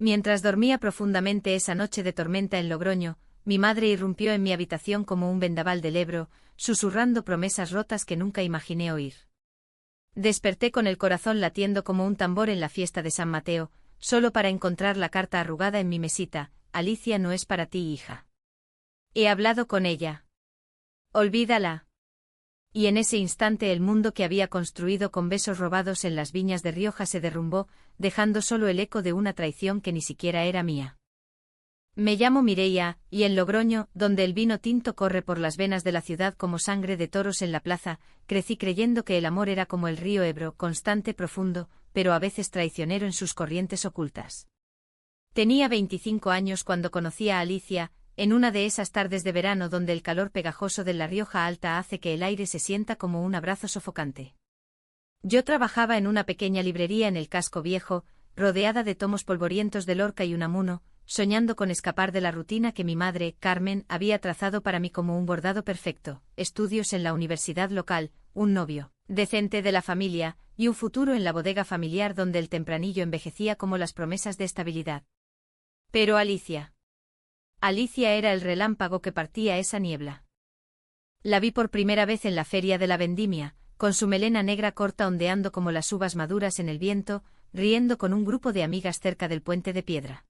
Mientras dormía profundamente esa noche de tormenta en Logroño, mi madre irrumpió en mi habitación como un vendaval del Ebro, susurrando promesas rotas que nunca imaginé oír. Desperté con el corazón latiendo como un tambor en la fiesta de San Mateo, solo para encontrar la carta arrugada en mi mesita: Alicia no es para ti, hija. He hablado con ella. Olvídala. Y en ese instante el mundo que había construido con besos robados en las viñas de Rioja se derrumbó, dejando solo el eco de una traición que ni siquiera era mía. Me llamo Mireia, y en Logroño, donde el vino tinto corre por las venas de la ciudad como sangre de toros en la plaza, crecí creyendo que el amor era como el río Ebro, constante, profundo, pero a veces traicionero en sus corrientes ocultas. Tenía 25 años cuando conocí a Alicia, en una de esas tardes de verano donde el calor pegajoso de la Rioja Alta hace que el aire se sienta como un abrazo sofocante. Yo trabajaba en una pequeña librería en el casco viejo, rodeada de tomos polvorientos de Lorca y Unamuno, soñando con escapar de la rutina que mi madre, Carmen, había trazado para mí como un bordado perfecto: estudios en la universidad local, un novio decente de la familia, y un futuro en la bodega familiar donde el tempranillo envejecía como las promesas de estabilidad. Pero Alicia era el relámpago que partía esa niebla. La vi por primera vez en la feria de la vendimia, con su melena negra corta ondeando como las uvas maduras en el viento, riendo con un grupo de amigas cerca del puente de piedra.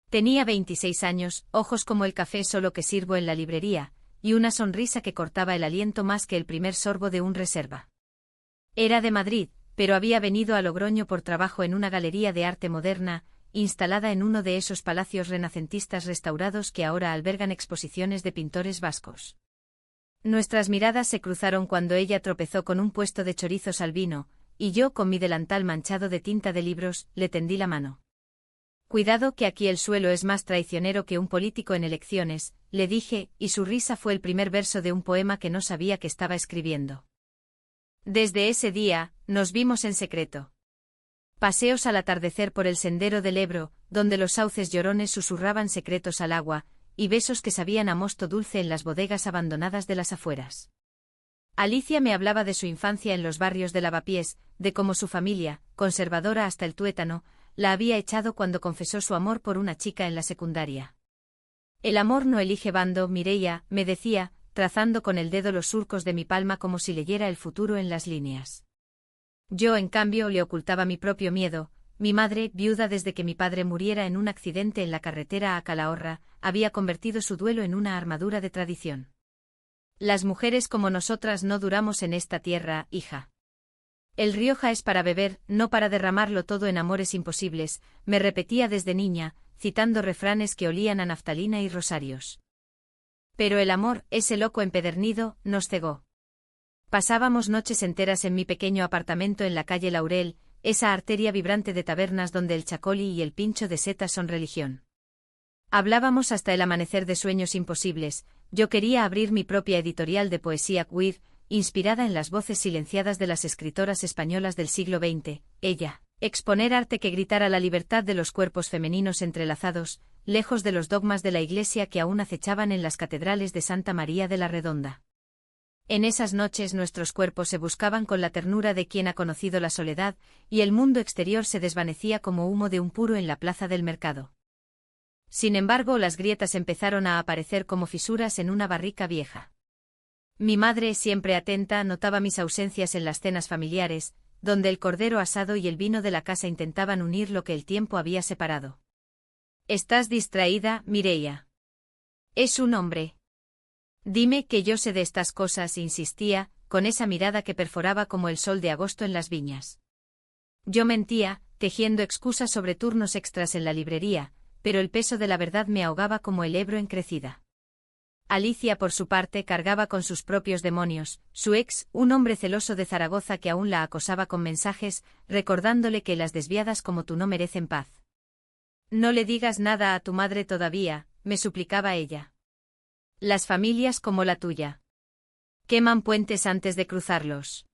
Tenía 26 años, ojos como el café solo que sirvo en la librería, y una sonrisa que cortaba el aliento más que el primer sorbo de un reserva. Era de Madrid, pero había venido a Logroño por trabajo en una galería de arte moderna, instalada en uno de esos palacios renacentistas restaurados que ahora albergan exposiciones de pintores vascos. Nuestras miradas se cruzaron cuando ella tropezó con un puesto de chorizos al vino, y yo, con mi delantal manchado de tinta de libros, le tendí la mano. Cuidado, que aquí el suelo es más traicionero que un político en elecciones, le dije, y su risa fue el primer verso de un poema que no sabía que estaba escribiendo. Desde ese día, nos vimos en secreto. Paseos al atardecer por el sendero del Ebro, donde los sauces llorones susurraban secretos al agua, y besos que sabían a mosto dulce en las bodegas abandonadas de las afueras. Alicia me hablaba de su infancia en los barrios de Lavapiés, de cómo su familia, conservadora hasta el tuétano, la había echado cuando confesó su amor por una chica en la secundaria. El amor no elige bando, Mireia, me decía, trazando con el dedo los surcos de mi palma como si leyera el futuro en las líneas. Yo, en cambio, le ocultaba mi propio miedo. Mi madre, viuda desde que mi padre muriera en un accidente en la carretera a Calahorra, había convertido su duelo en una armadura de tradición. Las mujeres como nosotras no duramos en esta tierra, hija. El Rioja es para beber, no para derramarlo todo en amores imposibles, me repetía desde niña, citando refranes que olían a naftalina y rosarios. Pero el amor, ese loco empedernido, nos cegó. Pasábamos noches enteras en mi pequeño apartamento en la calle Laurel, esa arteria vibrante de tabernas donde el chacolí y el pincho de setas son religión. Hablábamos hasta el amanecer de sueños imposibles. Yo quería abrir mi propia editorial de poesía queer, inspirada en las voces silenciadas de las escritoras españolas del siglo XX, ella, exponer arte que gritara la libertad de los cuerpos femeninos entrelazados, lejos de los dogmas de la Iglesia que aún acechaban en las catedrales de Santa María de la Redonda. En esas noches nuestros cuerpos se buscaban con la ternura de quien ha conocido la soledad, y el mundo exterior se desvanecía como humo de un puro en la plaza del mercado. Sin embargo, las grietas empezaron a aparecer como fisuras en una barrica vieja. Mi madre, siempre atenta, notaba mis ausencias en las cenas familiares, donde el cordero asado y el vino de la casa intentaban unir lo que el tiempo había separado. «Estás distraída, Mireia. Es un hombre. Dime que yo sé de estas cosas», insistía, con esa mirada que perforaba como el sol de agosto en las viñas. Yo mentía, tejiendo excusas sobre turnos extras en la librería, pero el peso de la verdad me ahogaba como el Ebro en crecida. Alicia, por su parte, cargaba con sus propios demonios, su ex, un hombre celoso de Zaragoza que aún la acosaba con mensajes, recordándole que las desviadas como tú no merecen paz. «No le digas nada a tu madre todavía», me suplicaba ella. «Las familias como la tuya queman puentes antes de cruzarlos».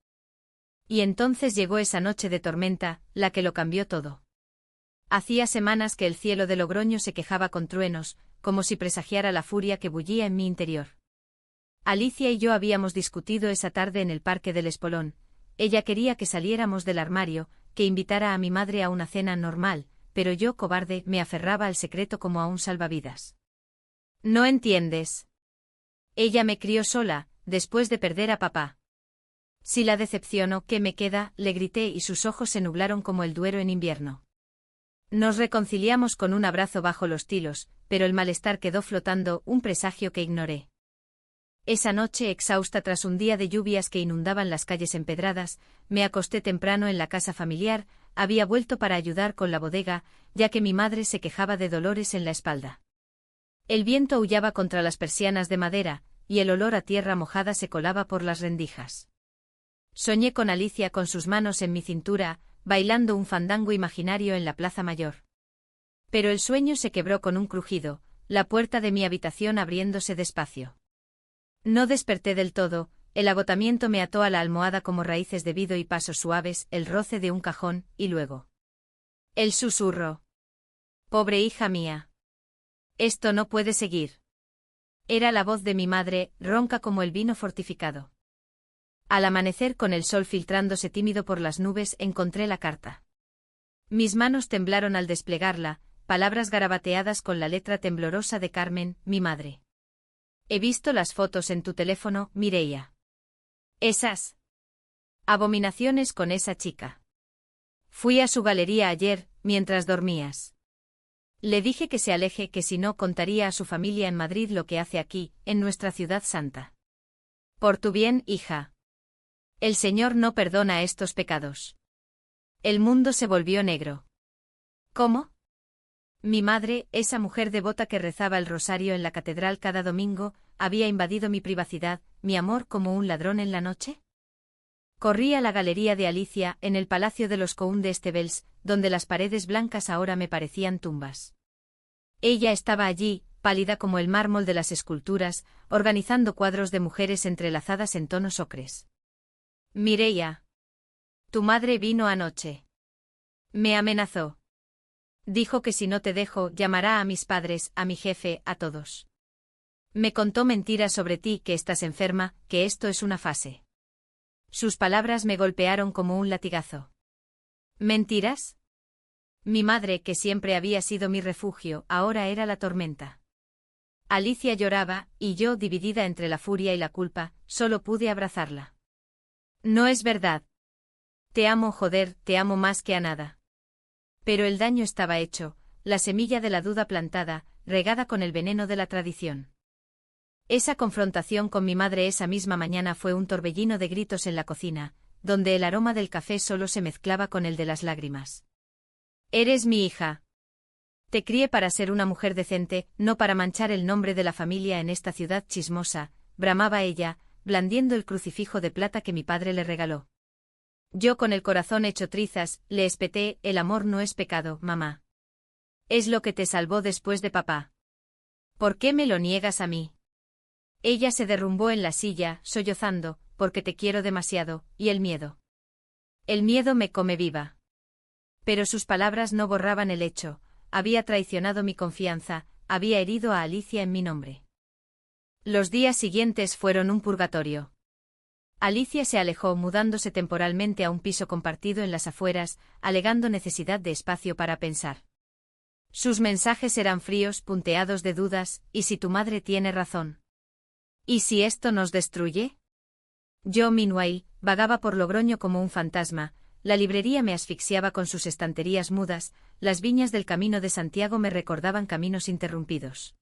Y entonces llegó esa noche de tormenta, la que lo cambió todo. Hacía semanas que el cielo de Logroño se quejaba con truenos, como si presagiara la furia que bullía en mi interior. Alicia y yo habíamos discutido esa tarde en el Parque del Espolón. Ella quería que saliéramos del armario, que invitara a mi madre a una cena normal, pero yo, cobarde, me aferraba al secreto como a un salvavidas. ¿No entiendes? Ella me crió sola, después de perder a papá. Si la decepciono, ¿qué me queda?, le grité y sus ojos se nublaron como el Duero en invierno. Nos reconciliamos con un abrazo bajo los tilos, pero el malestar quedó flotando, un presagio que ignoré. Esa noche, exhausta tras un día de lluvias que inundaban las calles empedradas, me acosté temprano en la casa familiar. Había vuelto para ayudar con la bodega, ya que mi madre se quejaba de dolores en la espalda. El viento aullaba contra las persianas de madera, y el olor a tierra mojada se colaba por las rendijas. Soñé con Alicia con sus manos en mi cintura, bailando un fandango imaginario en la plaza mayor. Pero el sueño se quebró con un crujido, la puerta de mi habitación abriéndose despacio. No desperté del todo, el agotamiento me ató a la almohada como raíces de vido y pasos suaves, el roce de un cajón, y luego el susurro. Pobre hija mía. Esto no puede seguir. Era la voz de mi madre, ronca como el vino fortificado. Al amanecer, con el sol filtrándose tímido por las nubes, encontré la carta. Mis manos temblaron al desplegarla, palabras garabateadas con la letra temblorosa de Carmen, mi madre. He visto las fotos en tu teléfono, Mireia. Esas abominaciones con esa chica. Fui a su galería ayer, mientras dormías. Le dije que se aleje, que si no contaría a su familia en Madrid lo que hace aquí, en nuestra ciudad santa. Por tu bien, hija. El Señor no perdona estos pecados. El mundo se volvió negro. ¿Cómo? Mi madre, esa mujer devota que rezaba el rosario en la catedral cada domingo, había invadido mi privacidad, mi amor como un ladrón en la noche. Corrí a la galería de Alicia, en el palacio de los Coun-de-Estevels, donde las paredes blancas ahora me parecían tumbas. Ella estaba allí, pálida como el mármol de las esculturas, organizando cuadros de mujeres entrelazadas en tonos ocres. Mireia. Tu madre vino anoche. Me amenazó. Dijo que si no te dejo, llamará a mis padres, a mi jefe, a todos. Me contó mentiras sobre ti, que estás enferma, que esto es una fase. Sus palabras me golpearon como un latigazo. ¿Mentiras? Mi madre, que siempre había sido mi refugio, ahora era la tormenta. Alicia lloraba, y yo, dividida entre la furia y la culpa, solo pude abrazarla. No es verdad. Te amo, joder, te amo más que a nada. Pero el daño estaba hecho, la semilla de la duda plantada, regada con el veneno de la tradición. Esa confrontación con mi madre esa misma mañana fue un torbellino de gritos en la cocina, donde el aroma del café solo se mezclaba con el de las lágrimas. Eres mi hija. Te crié para ser una mujer decente, no para manchar el nombre de la familia en esta ciudad chismosa, bramaba ella, blandiendo el crucifijo de plata que mi padre le regaló. Yo, con el corazón hecho trizas, le espeté: el amor no es pecado, mamá. Es lo que te salvó después de papá. ¿Por qué me lo niegas a mí? Ella se derrumbó en la silla, sollozando: porque te quiero demasiado, y el miedo. El miedo me come viva. Pero sus palabras no borraban el hecho: había traicionado mi confianza, había herido a Alicia en mi nombre. Los días siguientes fueron un purgatorio. Alicia se alejó, mudándose temporalmente a un piso compartido en las afueras, alegando necesidad de espacio para pensar. Sus mensajes eran fríos, punteados de dudas: ¿y si tu madre tiene razón? ¿Y si esto nos destruye? Yo, meanwhile, vagaba por Logroño como un fantasma. La librería me asfixiaba con sus estanterías mudas, las viñas del Camino de Santiago me recordaban caminos interrumpidos.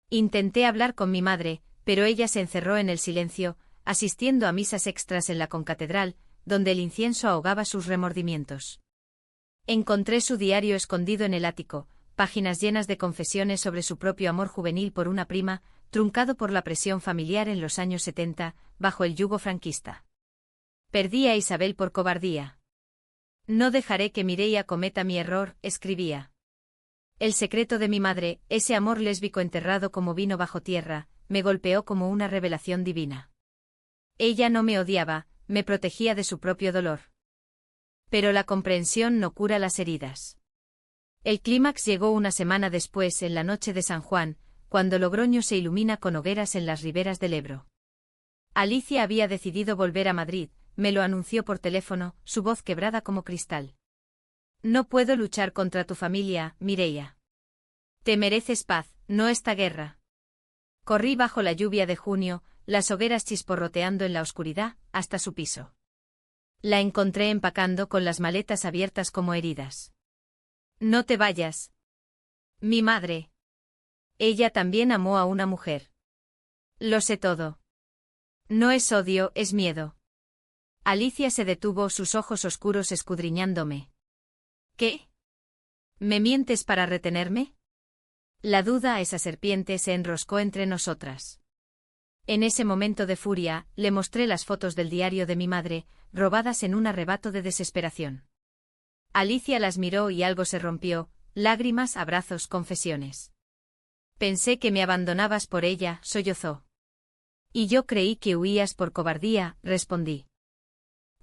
Intenté hablar con mi madre, pero ella se encerró en el silencio, asistiendo a misas extras en la concatedral, donde el incienso ahogaba sus remordimientos. Encontré su diario escondido en el ático, páginas llenas de confesiones sobre su propio amor juvenil por una prima, truncado por la presión familiar en los años 70, bajo el yugo franquista. Perdí a Isabel por cobardía. No dejaré que Mireia cometa mi error, escribía. El secreto de mi madre, ese amor lésbico enterrado como vino bajo tierra, me golpeó como una revelación divina. Ella no me odiaba, me protegía de su propio dolor. Pero la comprensión no cura las heridas. El clímax llegó una semana después, en la noche de San Juan, cuando Logroño se ilumina con hogueras en las riberas del Ebro. Alicia había decidido volver a Madrid, me lo anunció por teléfono, su voz quebrada como cristal. No puedo luchar contra tu familia, Mireia. Te mereces paz, no esta guerra. Corrí bajo la lluvia de junio, las hogueras chisporroteando en la oscuridad, hasta su piso. La encontré empacando con las maletas abiertas como heridas. No te vayas. Mi madre. Ella también amó a una mujer. Lo sé todo. No es odio, es miedo. Alicia se detuvo, sus ojos oscuros escudriñándome. ¿Qué? ¿Me mientes para retenerme? La duda, esa serpiente, se enroscó entre nosotras. En ese momento de furia, le mostré las fotos del diario de mi madre, robadas en un arrebato de desesperación. Alicia las miró y algo se rompió, lágrimas, abrazos, confesiones. Pensé que me abandonabas por ella, sollozó. Y yo creí que huías por cobardía, respondí.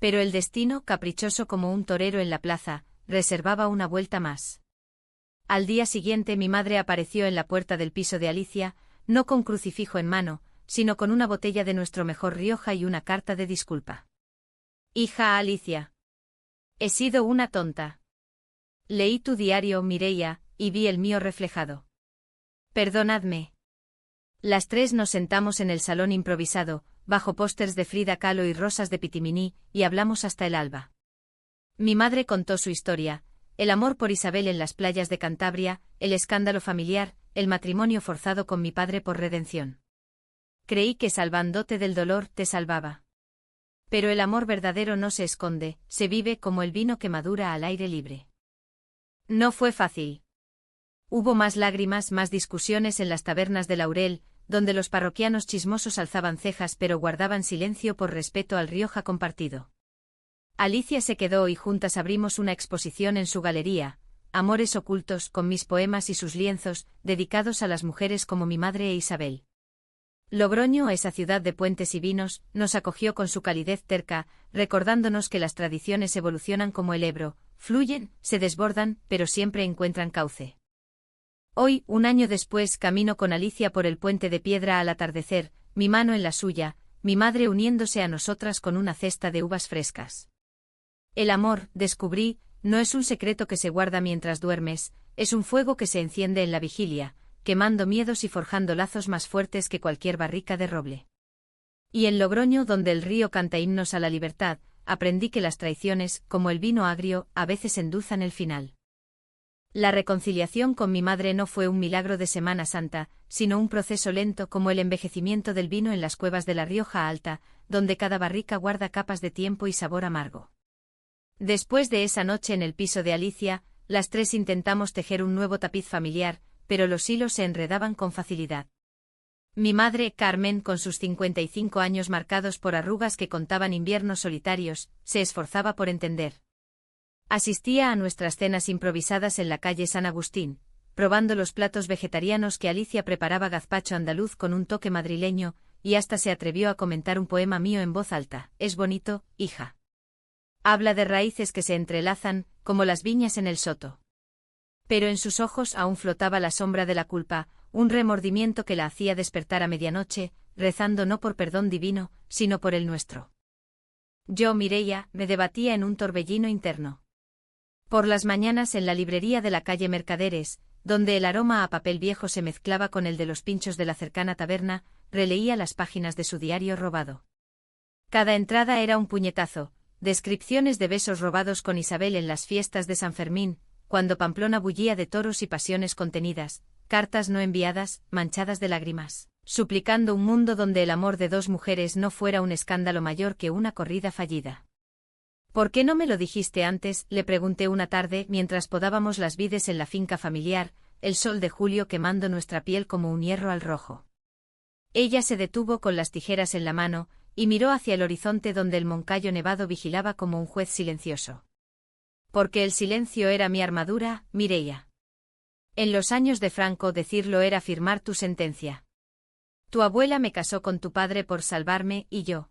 Pero el destino, caprichoso como un torero en la plaza, reservaba una vuelta más. Al día siguiente mi madre apareció en la puerta del piso de Alicia, no con crucifijo en mano, sino con una botella de nuestro mejor Rioja y una carta de disculpa. Hija Alicia. He sido una tonta. Leí tu diario, Mireia, y vi el mío reflejado. Perdonadme. Las tres nos sentamos en el salón improvisado, bajo pósters de Frida Kahlo y rosas de Pitiminí, y hablamos hasta el alba. Mi madre contó su historia, el amor por Isabel en las playas de Cantabria, el escándalo familiar, el matrimonio forzado con mi padre por redención. Creí que salvándote del dolor te salvaba. Pero el amor verdadero no se esconde, se vive como el vino que madura al aire libre. No fue fácil. Hubo más lágrimas, más discusiones en las tabernas de Laurel, donde los parroquianos chismosos alzaban cejas pero guardaban silencio por respeto al Rioja compartido. Alicia se quedó y juntas abrimos una exposición en su galería, Amores ocultos, con mis poemas y sus lienzos, dedicados a las mujeres como mi madre e Isabel. Logroño, esa ciudad de puentes y vinos, nos acogió con su calidez terca, recordándonos que las tradiciones evolucionan como el Ebro, fluyen, se desbordan, pero siempre encuentran cauce. Hoy, un año después, camino con Alicia por el puente de piedra al atardecer, mi mano en la suya, mi madre uniéndose a nosotras con una cesta de uvas frescas. El amor, descubrí, no es un secreto que se guarda mientras duermes, es un fuego que se enciende en la vigilia, quemando miedos y forjando lazos más fuertes que cualquier barrica de roble. Y en Logroño, donde el río canta himnos a la libertad, aprendí que las traiciones, como el vino agrio, a veces endulzan el final. La reconciliación con mi madre no fue un milagro de Semana Santa, sino un proceso lento como el envejecimiento del vino en las cuevas de la Rioja Alta, donde cada barrica guarda capas de tiempo y sabor amargo. Después de esa noche en el piso de Alicia, las tres intentamos tejer un nuevo tapiz familiar, pero los hilos se enredaban con facilidad. Mi madre, Carmen, con sus 55 años marcados por arrugas que contaban inviernos solitarios, se esforzaba por entender. Asistía a nuestras cenas improvisadas en la calle San Agustín, probando los platos vegetarianos que Alicia preparaba, gazpacho andaluz con un toque madrileño, y hasta se atrevió a comentar un poema mío en voz alta. Es bonito, hija. Habla de raíces que se entrelazan, como las viñas en el soto. Pero en sus ojos aún flotaba la sombra de la culpa, un remordimiento que la hacía despertar a medianoche, rezando no por perdón divino, sino por el nuestro. Yo, Mireia, me debatía en un torbellino interno. Por las mañanas en la librería de la calle Mercaderes, donde el aroma a papel viejo se mezclaba con el de los pinchos de la cercana taberna, releía las páginas de su diario robado. Cada entrada era un puñetazo, descripciones de besos robados con Isabel en las fiestas de San Fermín, cuando Pamplona bullía de toros y pasiones contenidas, cartas no enviadas, manchadas de lágrimas, suplicando un mundo donde el amor de dos mujeres no fuera un escándalo mayor que una corrida fallida. ¿Por qué no me lo dijiste antes?, le pregunté una tarde mientras podábamos las vides en la finca familiar, el sol de julio quemando nuestra piel como un hierro al rojo. Ella se detuvo con las tijeras en la mano, y miró hacia el horizonte donde el Moncayo nevado vigilaba como un juez silencioso. Porque el silencio era mi armadura, Mireia. En los años de Franco decirlo era firmar tu sentencia. Tu abuela me casó con tu padre por salvarme y yo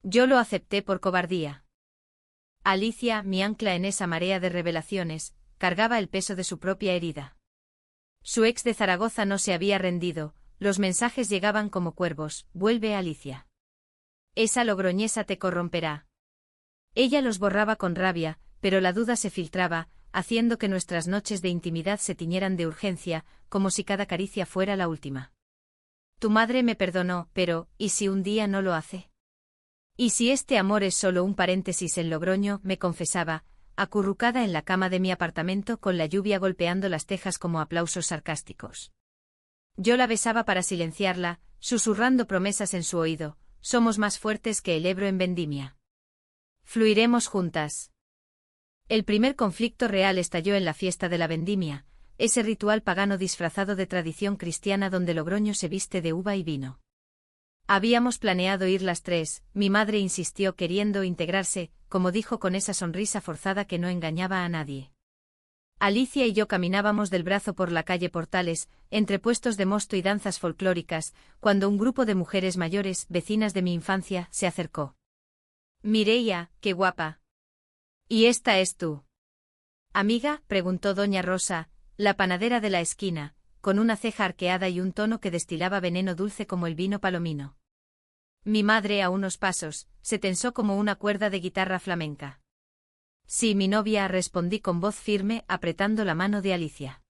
lo acepté por cobardía. Alicia, mi ancla en esa marea de revelaciones, cargaba el peso de su propia herida. Su ex de Zaragoza no se había rendido, los mensajes llegaban como cuervos, vuelve Alicia. Esa logroñesa te corromperá. Ella los borraba con rabia, pero la duda se filtraba, haciendo que nuestras noches de intimidad se tiñeran de urgencia, como si cada caricia fuera la última. Tu madre me perdonó, pero, ¿y si un día no lo hace? ¿Y si este amor es solo un paréntesis en Logroño?, me confesaba, acurrucada en la cama de mi apartamento con la lluvia golpeando las tejas como aplausos sarcásticos. Yo la besaba para silenciarla, susurrando promesas en su oído: somos más fuertes que el Ebro en vendimia. Fluiremos juntas. El primer conflicto real estalló en la fiesta de la vendimia, ese ritual pagano disfrazado de tradición cristiana donde Logroño se viste de uva y vino. Habíamos planeado ir las tres, mi madre insistió queriendo integrarse, como dijo con esa sonrisa forzada que no engañaba a nadie. Alicia y yo caminábamos del brazo por la calle Portales, entre puestos de mosto y danzas folclóricas, cuando un grupo de mujeres mayores, vecinas de mi infancia, se acercó. Mireia, qué guapa. ¿Y esta es tú? Amiga, preguntó doña Rosa, la panadera de la esquina, con una ceja arqueada y un tono que destilaba veneno dulce como el vino palomino. Mi madre, a unos pasos, se tensó como una cuerda de guitarra flamenca. Sí, mi novia, respondí con voz firme, apretando la mano de Alicia.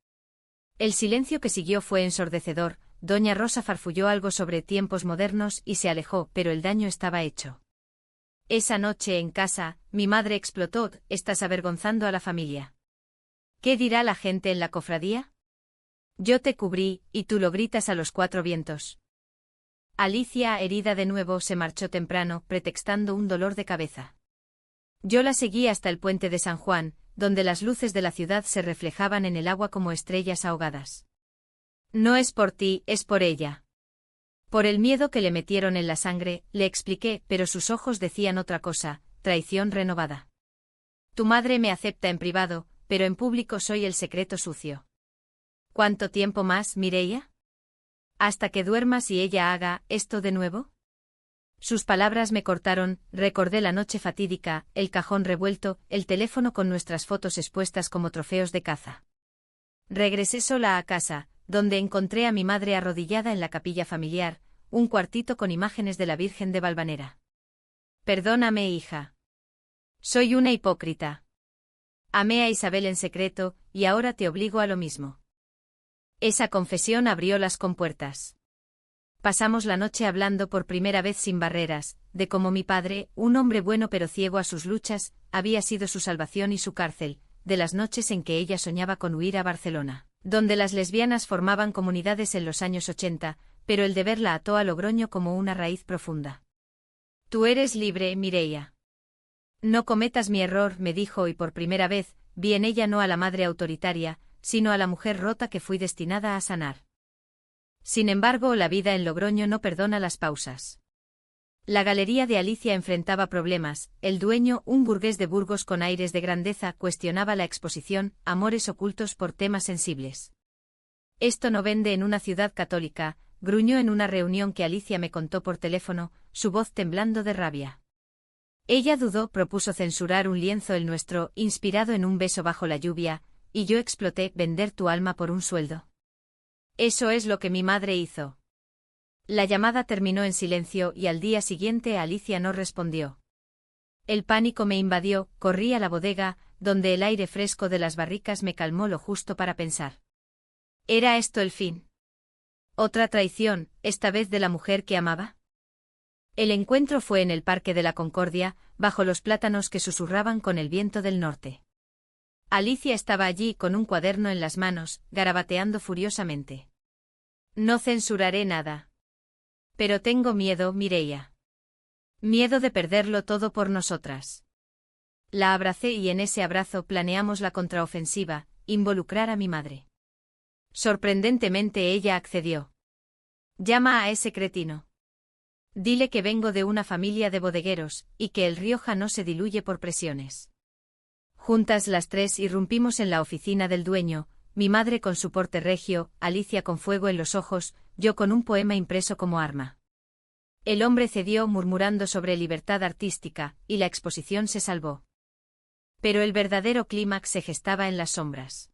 El silencio que siguió fue ensordecedor, doña Rosa farfulló algo sobre tiempos modernos y se alejó, pero el daño estaba hecho. Esa noche en casa, mi madre explotó: estás avergonzando a la familia. ¿Qué dirá la gente en la cofradía? Yo te cubrí, y tú lo gritas a los cuatro vientos. Alicia, herida de nuevo, se marchó temprano, pretextando un dolor de cabeza. Yo la seguí hasta el puente de San Juan, donde las luces de la ciudad se reflejaban en el agua como estrellas ahogadas. No es por ti, es por ella. Por el miedo que le metieron en la sangre, le expliqué, pero sus ojos decían otra cosa: traición renovada. Tu madre me acepta en privado, pero en público soy el secreto sucio. ¿Cuánto tiempo más, Mireia? ¿Hasta que duermas y ella haga esto de nuevo? Sus palabras me cortaron, recordé la noche fatídica, el cajón revuelto, el teléfono con nuestras fotos expuestas como trofeos de caza. Regresé sola a casa, donde encontré a mi madre arrodillada en la capilla familiar, un cuartito con imágenes de la Virgen de Valvanera. Perdóname, hija. Soy una hipócrita. Amé a Isabel en secreto, y ahora te obligo a lo mismo. Esa confesión abrió las compuertas. Pasamos la noche hablando por primera vez sin barreras, de cómo mi padre, un hombre bueno pero ciego a sus luchas, había sido su salvación y su cárcel, de las noches en que ella soñaba con huir a Barcelona, donde las lesbianas formaban comunidades en los años 80, pero el deber la ató a Logroño como una raíz profunda. Tú eres libre, Mireia. No cometas mi error, me dijo, y por primera vez, vi en ella no a la madre autoritaria, sino a la mujer rota que fui destinada a sanar. Sin embargo, la vida en Logroño no perdona las pausas. La galería de Alicia enfrentaba problemas, el dueño, un burgués de Burgos con aires de grandeza, cuestionaba la exposición, amores ocultos por temas sensibles. Esto no vende en una ciudad católica, gruñó en una reunión que Alicia me contó por teléfono, su voz temblando de rabia. Ella dudó, propuso censurar un lienzo el nuestro, inspirado en un beso bajo la lluvia, y yo exploté: vender tu alma por un sueldo. Eso es lo que mi madre hizo. La llamada terminó en silencio y al día siguiente Alicia no respondió. El pánico me invadió, corrí a la bodega, donde el aire fresco de las barricas me calmó lo justo para pensar. ¿Era esto el fin? ¿Otra traición, esta vez de la mujer que amaba? El encuentro fue en el Parque de la Concordia, bajo los plátanos que susurraban con el viento del norte. Alicia estaba allí con un cuaderno en las manos, garabateando furiosamente. No censuraré nada. Pero tengo miedo, Mireia. Miedo de perderlo todo por nosotras. La abracé y en ese abrazo planeamos la contraofensiva, involucrar a mi madre. Sorprendentemente ella accedió. Llama a ese cretino. Dile que vengo de una familia de bodegueros, y que el Rioja no se diluye por presiones. Juntas las tres irrumpimos en la oficina del dueño, mi madre con su porte regio, Alicia con fuego en los ojos, yo con un poema impreso como arma. El hombre cedió murmurando sobre libertad artística, y la exposición se salvó. Pero el verdadero clímax se gestaba en las sombras.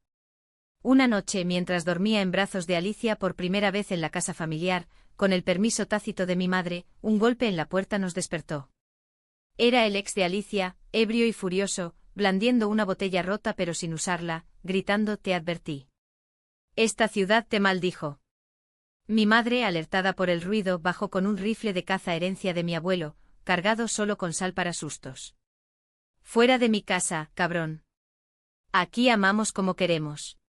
Una noche, mientras dormía en brazos de Alicia por primera vez en la casa familiar, con el permiso tácito de mi madre, un golpe en la puerta nos despertó. Era el ex de Alicia, ebrio y furioso, blandiendo una botella rota pero sin usarla, gritando: «Te advertí. Esta ciudad te maldijo». Mi madre, alertada por el ruido, bajó con un rifle de caza herencia de mi abuelo, cargado solo con sal para sustos. «Fuera de mi casa, cabrón. Aquí amamos como queremos».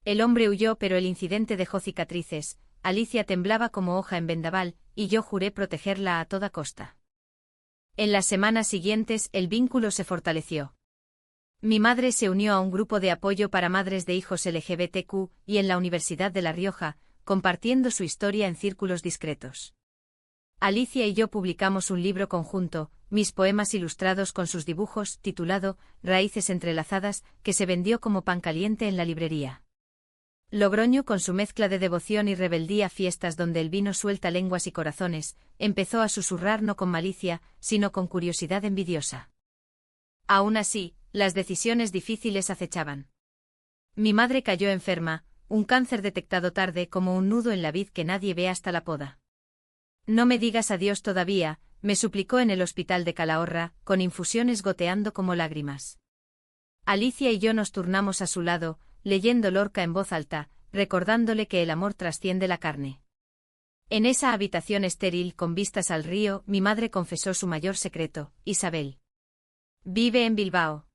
El hombre huyó, pero el incidente dejó cicatrices. Alicia temblaba como hoja en vendaval, y yo juré protegerla a toda costa. En las semanas siguientes, el vínculo se fortaleció. Mi madre se unió a un grupo de apoyo para madres de hijos LGBTQ y en la Universidad de La Rioja, compartiendo su historia en círculos discretos. Alicia y yo publicamos un libro conjunto, mis poemas ilustrados con sus dibujos, titulado Raíces entrelazadas, que se vendió como pan caliente en la librería. Logroño, con su mezcla de devoción y rebeldía, fiestas donde el vino suelta lenguas y corazones, empezó a susurrar no con malicia, sino con curiosidad envidiosa. Aún así, las decisiones difíciles acechaban. Mi madre cayó enferma, un cáncer detectado tarde, como un nudo en la vid que nadie ve hasta la poda. «No me digas adiós todavía», me suplicó en el hospital de Calahorra, con infusiones goteando como lágrimas. Alicia y yo nos turnamos a su lado, leyendo Lorca en voz alta, recordándole que el amor trasciende la carne. En esa habitación estéril con vistas al río, mi madre confesó su mayor secreto: Isabel vive en Bilbao.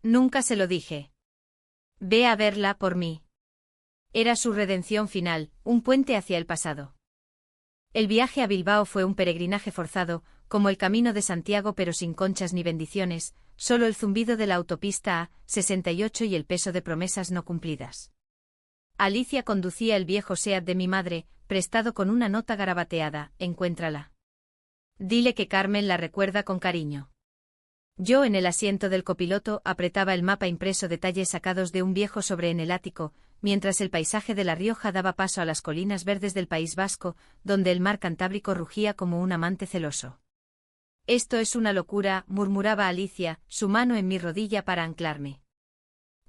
Nunca se lo dije. Ve a verla por mí. Era su redención final, un puente hacia el pasado. El viaje a Bilbao fue un peregrinaje forzado, como el camino de Santiago, pero sin conchas ni bendiciones, solo el zumbido de la autopista A68 y el peso de promesas no cumplidas. Alicia conducía el viejo Seat de mi madre, prestado con una nota garabateada: «Encuéntrala. Dile que Carmen la recuerda con cariño». Yo, en el asiento del copiloto, apretaba el mapa impreso, detalles sacados de un viejo sobre en el ático, mientras el paisaje de La Rioja daba paso a las colinas verdes del País Vasco, donde el mar Cantábrico rugía como un amante celoso. «Esto es una locura», murmuraba Alicia, su mano en mi rodilla para anclarme.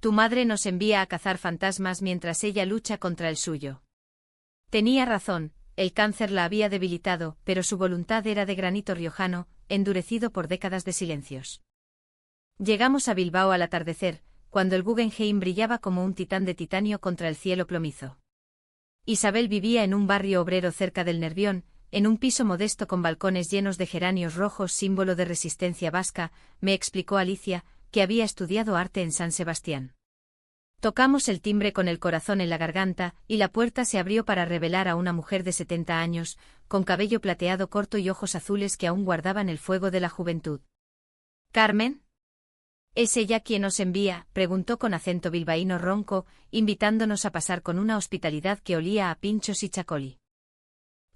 «Tu madre nos envía a cazar fantasmas mientras ella lucha contra el suyo». Tenía razón, el cáncer la había debilitado, pero su voluntad era de granito riojano, endurecido por décadas de silencios. Llegamos a Bilbao al atardecer, cuando el Guggenheim brillaba como un titán de titanio contra el cielo plomizo. Isabel vivía en un barrio obrero cerca del Nervión, en un piso modesto con balcones llenos de geranios rojos, símbolo de resistencia vasca, me explicó Alicia, que había estudiado arte en San Sebastián. Tocamos el timbre con el corazón en la garganta, y la puerta se abrió para revelar a una mujer de 70 años, con cabello plateado corto y ojos azules que aún guardaban el fuego de la juventud. «¿Carmen? ¿Es ella quien os envía?», preguntó con acento bilbaíno ronco, invitándonos a pasar con una hospitalidad que olía a pinchos y chacoli.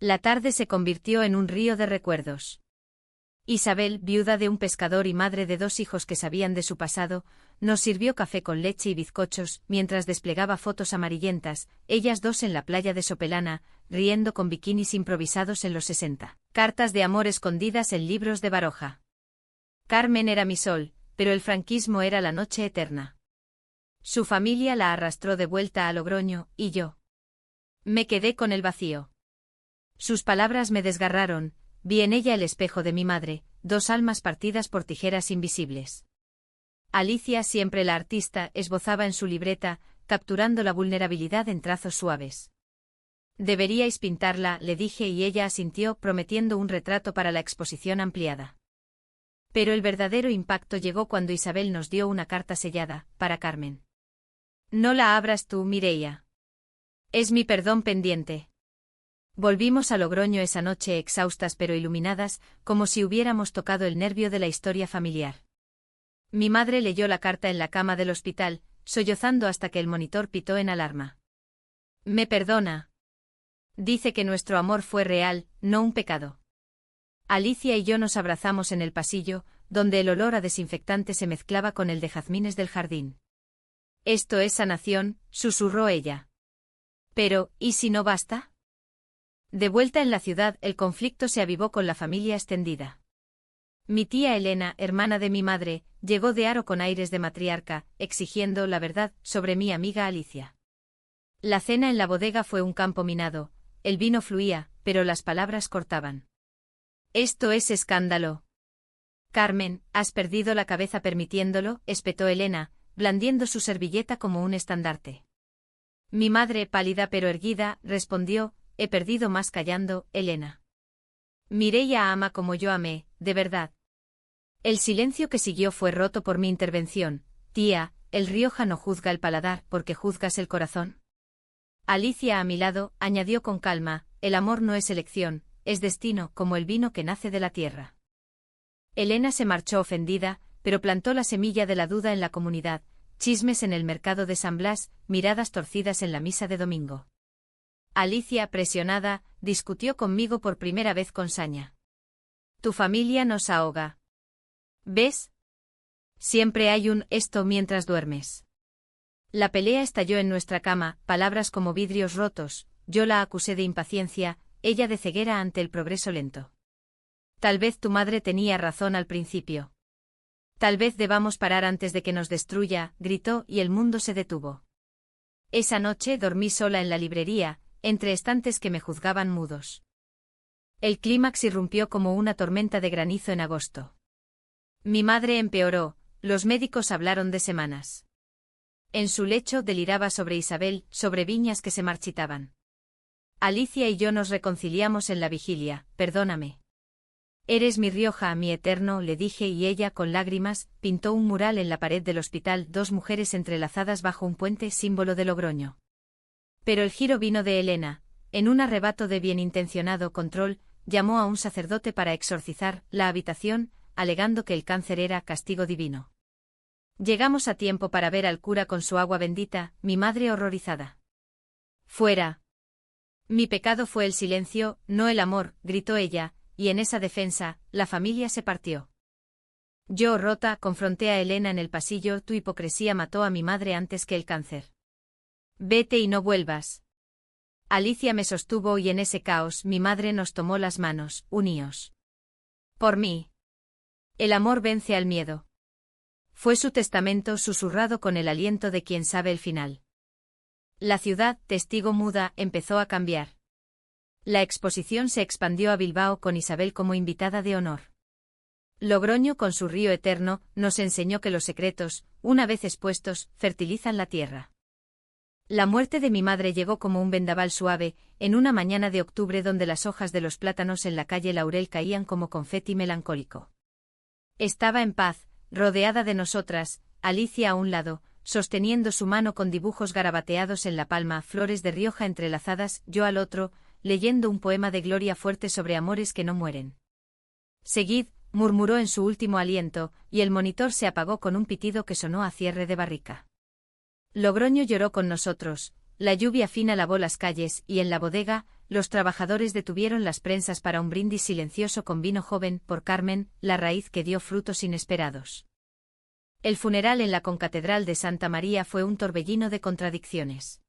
La tarde se convirtió en un río de recuerdos. Isabel, viuda de un pescador y madre de 2 hijos que sabían de su pasado, nos sirvió café con leche y bizcochos, mientras desplegaba fotos amarillentas, ellas dos en la playa de Sopelana, riendo con bikinis improvisados en los 60. Cartas de amor escondidas en libros de Baroja. Carmen era mi sol, pero el franquismo era la noche eterna. Su familia la arrastró de vuelta a Logroño, y yo me quedé con el vacío. Sus palabras me desgarraron. Vi en ella el espejo de mi madre, 2 almas partidas por tijeras invisibles. Alicia, siempre la artista, esbozaba en su libreta, capturando la vulnerabilidad en trazos suaves. «Deberíais pintarla», le dije, y ella asintió, prometiendo un retrato para la exposición ampliada. Pero el verdadero impacto llegó cuando Isabel nos dio una carta sellada, para Carmen. «No la abras tú, Mireia. Es mi perdón pendiente». Volvimos a Logroño esa noche, exhaustas pero iluminadas, como si hubiéramos tocado el nervio de la historia familiar. Mi madre leyó la carta en la cama del hospital, sollozando hasta que el monitor pitó en alarma. «Me perdona. Dice que nuestro amor fue real, no un pecado». Alicia y yo nos abrazamos en el pasillo, donde el olor a desinfectante se mezclaba con el de jazmines del jardín. «Esto es sanación», susurró ella. «Pero, ¿y si no basta?». De vuelta en la ciudad, el conflicto se avivó con la familia extendida. Mi tía Elena, hermana de mi madre, llegó de Haro con aires de matriarca, exigiendo la verdad sobre mi amiga Alicia. La cena en la bodega fue un campo minado, el vino fluía, pero las palabras cortaban. «Esto es escándalo». Carmen, has perdido la cabeza permitiéndolo, espetó Elena, blandiendo su servilleta como un estandarte. Mi madre, pálida pero erguida, respondió, he perdido más callando, Elena. Mireia ama como yo amé, de verdad. El silencio que siguió fue roto por mi intervención. Tía, el Rioja no juzga el paladar porque juzgas el corazón. Alicia a mi lado, añadió con calma, el amor no es elección, es destino, como el vino que nace de la tierra. Elena se marchó ofendida, pero plantó la semilla de la duda en la comunidad, chismes en el mercado de San Blas, miradas torcidas en la misa de domingo. Alicia, presionada, discutió conmigo por primera vez con saña. Tu familia nos ahoga. ¿Ves? Siempre hay un esto mientras duermes. La pelea estalló en nuestra cama, palabras como vidrios rotos, yo la acusé de impaciencia, ella de ceguera ante el progreso lento. Tal vez tu madre tenía razón al principio. Tal vez debamos parar antes de que nos destruya, gritó y el mundo se detuvo. Esa noche dormí sola en la librería, entre estantes que me juzgaban mudos. El clímax irrumpió como una tormenta de granizo en agosto. Mi madre empeoró, los médicos hablaron de semanas. En su lecho deliraba sobre Isabel, sobre viñas que se marchitaban. Alicia y yo nos reconciliamos en la vigilia, perdóname. Eres mi Rioja, mi eterno, le dije y ella, con lágrimas, pintó un mural en la pared del hospital, dos mujeres entrelazadas bajo un puente, símbolo de Logroño. Pero el giro vino de Elena, en un arrebato de bienintencionado control, llamó a un sacerdote para exorcizar la habitación, alegando que el cáncer era castigo divino. Llegamos a tiempo para ver al cura con su agua bendita, mi madre horrorizada. Fuera. Mi pecado fue el silencio, no el amor, gritó ella, y en esa defensa, la familia se partió. Yo, rota, confronté a Elena en el pasillo, tu hipocresía mató a mi madre antes que el cáncer. Vete y no vuelvas. Alicia me sostuvo y en ese caos mi madre nos tomó las manos, uníos. Por mí. El amor vence al miedo. Fue su testamento susurrado con el aliento de quien sabe el final. La ciudad, testigo muda, empezó a cambiar. La exposición se expandió a Bilbao con Isabel como invitada de honor. Logroño con su río eterno, nos enseñó que los secretos, una vez expuestos, fertilizan la tierra. La muerte de mi madre llegó como un vendaval suave, en una mañana de octubre donde las hojas de los plátanos en la calle Laurel caían como confeti melancólico. Estaba en paz, rodeada de nosotras, Alicia a un lado, sosteniendo su mano con dibujos garabateados en la palma, flores de Rioja entrelazadas, yo al otro, leyendo un poema de Gloria Fuerte sobre amores que no mueren. Seguid, murmuró en su último aliento, y el monitor se apagó con un pitido que sonó a cierre de barrica. Logroño lloró con nosotros, la lluvia fina lavó las calles, y en la bodega, los trabajadores detuvieron las prensas para un brindis silencioso con vino joven, por Carmen, la raíz que dio frutos inesperados. El funeral en la concatedral de Santa María fue un torbellino de contradicciones.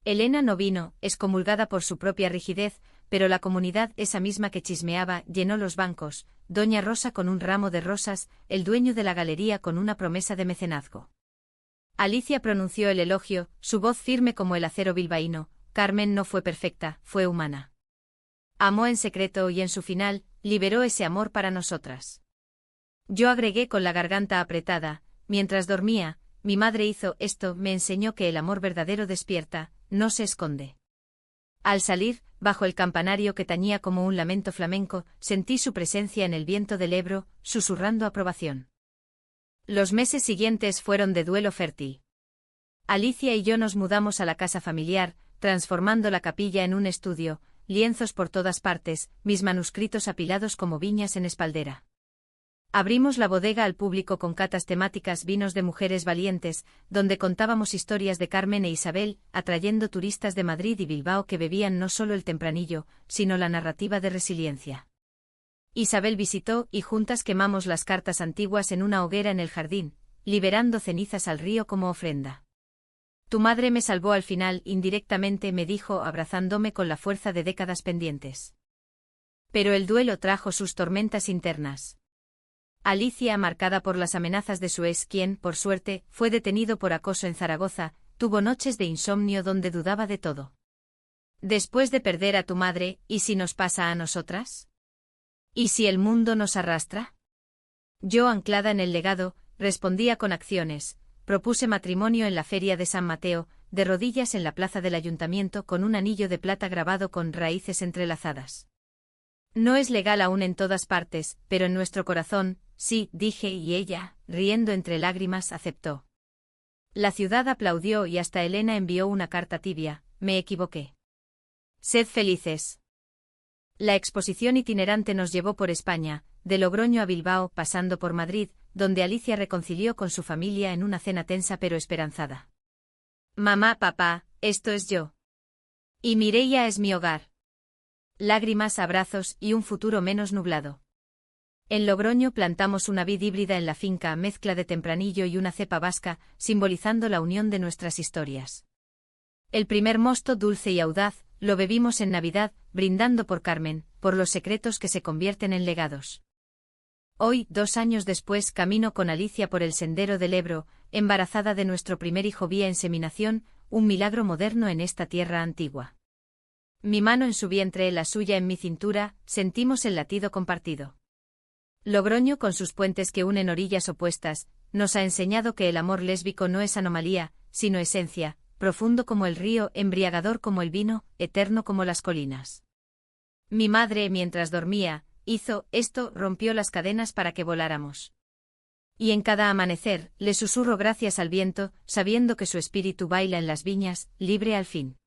Elena no vino, excomulgada por su propia rigidez, pero la comunidad, esa misma que chismeaba, llenó los bancos, doña Rosa con un ramo de rosas, el dueño de la galería con una promesa de mecenazgo. Alicia pronunció el elogio, su voz firme como el acero bilbaíno, Carmen no fue perfecta, fue humana. Amó en secreto y en su final, liberó ese amor para nosotras. Yo agregué con la garganta apretada, mientras dormía, mi madre hizo esto, me enseñó que el amor verdadero despierta, no se esconde. Al salir, bajo el campanario que tañía como un lamento flamenco, sentí su presencia en el viento del Ebro, susurrando aprobación. Los meses siguientes fueron de duelo fértil. Alicia y yo nos mudamos a la casa familiar, transformando la capilla en un estudio, lienzos por todas partes, mis manuscritos apilados como viñas en espaldera. Abrimos la bodega al público con catas temáticas, vinos de mujeres valientes, donde contábamos historias de Carmen e Isabel, atrayendo turistas de Madrid y Bilbao que bebían no solo el tempranillo, sino la narrativa de resiliencia. Isabel visitó y juntas quemamos las cartas antiguas en una hoguera en el jardín, liberando cenizas al río como ofrenda. Tu madre me salvó al final, indirectamente me dijo, abrazándome con la fuerza de décadas pendientes. Pero el duelo trajo sus tormentas internas. Alicia, marcada por las amenazas de su ex, quien, por suerte, fue detenido por acoso en Zaragoza, tuvo noches de insomnio donde dudaba de todo. Después de perder a tu madre, ¿y si nos pasa a nosotras? ¿Y si el mundo nos arrastra? Yo, anclada en el legado, respondía con acciones. Propuse matrimonio en la feria de San Mateo, de rodillas en la plaza del ayuntamiento con un anillo de plata grabado con raíces entrelazadas. No es legal aún en todas partes, pero en nuestro corazón, sí, dije, y ella, riendo entre lágrimas, aceptó. La ciudad aplaudió y hasta Elena envió una carta tibia. Me equivoqué. Sed felices. La exposición itinerante nos llevó por España, de Logroño a Bilbao, pasando por Madrid, donde Alicia reconcilió con su familia en una cena tensa pero esperanzada. Mamá, papá, esto es yo. Y Mireia es mi hogar. Lágrimas, abrazos y un futuro menos nublado. En Logroño plantamos una vid híbrida en la finca, mezcla de tempranillo y una cepa vasca, simbolizando la unión de nuestras historias. El primer mosto, dulce y audaz, lo bebimos en Navidad, brindando por Carmen, por los secretos que se convierten en legados. Hoy, 2 años después, camino con Alicia por el sendero del Ebro, embarazada de nuestro primer hijo vía inseminación, un milagro moderno en esta tierra antigua. Mi mano en su vientre, la suya en mi cintura, sentimos el latido compartido. Logroño, con sus puentes que unen orillas opuestas, nos ha enseñado que el amor lésbico no es anomalía, sino esencia, profundo como el río, embriagador como el vino, eterno como las colinas. Mi madre, mientras dormía, hizo esto, rompió las cadenas para que voláramos. Y en cada amanecer, le susurro gracias al viento, sabiendo que su espíritu baila en las viñas, libre al fin.